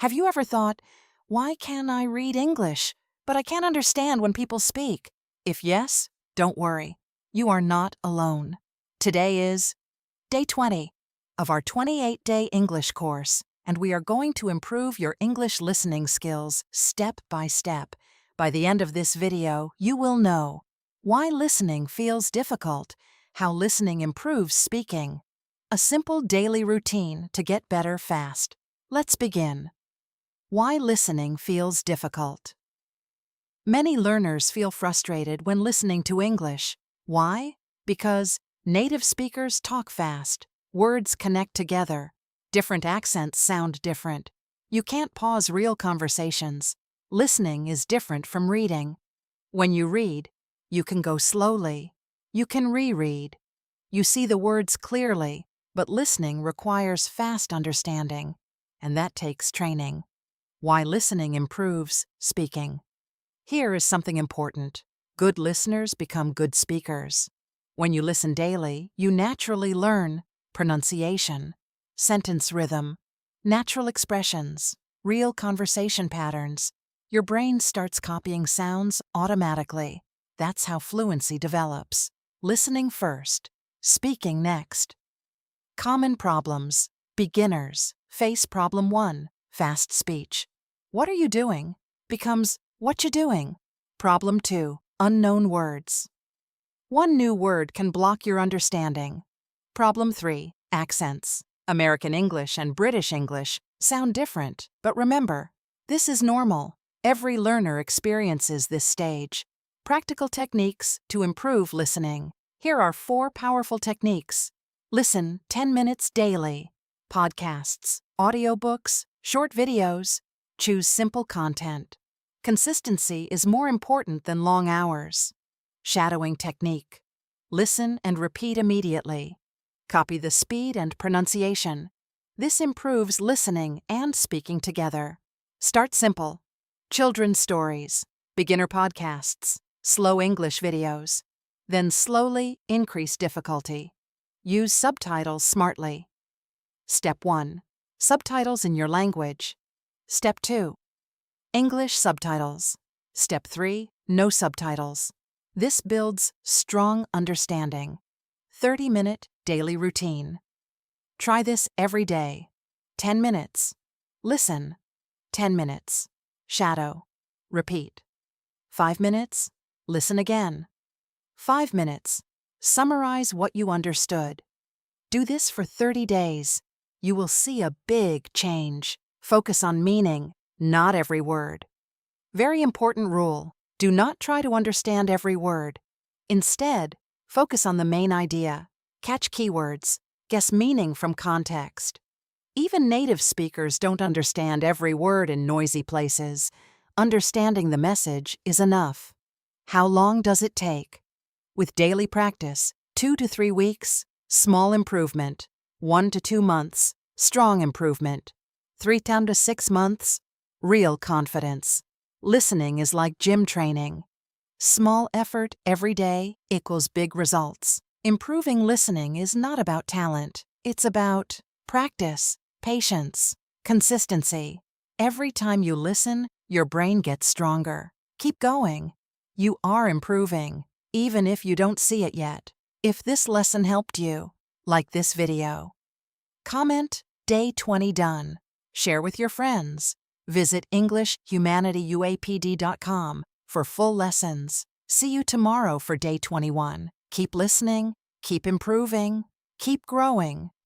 Have you ever thought, why can I read English, but I can't understand when people speak? If yes, don't worry. You are not alone. Today is Day 20 of our 28-day English course, and we are going to improve your English listening skills step by step. By the end of this video, you will know why listening feels difficult, how listening improves speaking, a simple daily routine to get better fast. Let's begin. Why listening feels difficult. Many learners feel frustrated when listening to English. Why? Because native speakers talk fast, words connect together, different accents sound different. You can't pause real conversations. Listening is different from reading. When you read, you can go slowly. You can reread. You see the words clearly, but listening requires fast understanding, and that takes training. Why listening improves speaking. Here is something important. Good listeners become good speakers. When you listen daily, you naturally learn pronunciation, sentence rhythm, natural expressions, real conversation patterns. Your brain starts copying sounds automatically. That's how fluency develops. Listening first, speaking next. Common problems. Beginners face problem 1, fast speech. What are you doing? Becomes, what you doing? Problem 2, unknown words. One new word can block your understanding. Problem 3, accents. American English and British English sound different, but remember, this is normal. Every learner experiences this stage. Practical techniques to improve listening. Here are 4 powerful techniques. Listen 10 minutes daily. Podcasts, audiobooks, short videos. Choose simple content. Consistency is more important than long hours. Shadowing technique. Listen and repeat immediately. Copy the speed and pronunciation. This improves listening and speaking together. Start simple. Children's stories, beginner podcasts, slow English videos. Then slowly increase difficulty. Use subtitles smartly. Step 1. Subtitles in your language. Step 2. English subtitles. Step 3. No subtitles. This builds strong understanding. 30-minute daily routine. Try this every day. 10 minutes. Listen. 10 minutes. Shadow. Repeat. 5 minutes. Listen again. 5 minutes. Summarize what you understood. Do this for 30 days. You will see a big change. Focus on meaning, not every word. Very important rule. Do not try to understand every word. Instead, focus on the main idea. Catch keywords. Guess meaning from context. Even native speakers don't understand every word in noisy places. Understanding the message is enough. How long does it take? With daily practice, 2 to 3 weeks, small improvement. 1 to 2 months, strong improvement. 3 to 6 months, real confidence. Listening is like gym training. Small effort every day equals big results. Improving listening is not about talent. It's about practice, patience, consistency. Every time you listen, your brain gets stronger. Keep going. You are improving, even if you don't see it yet. If this lesson helped you, like this video. Comment, Day 20 done. Share with your friends. Visit EnglishHumanityUAPD.com for full lessons. See you tomorrow for Day 21. Keep listening, keep improving, keep growing.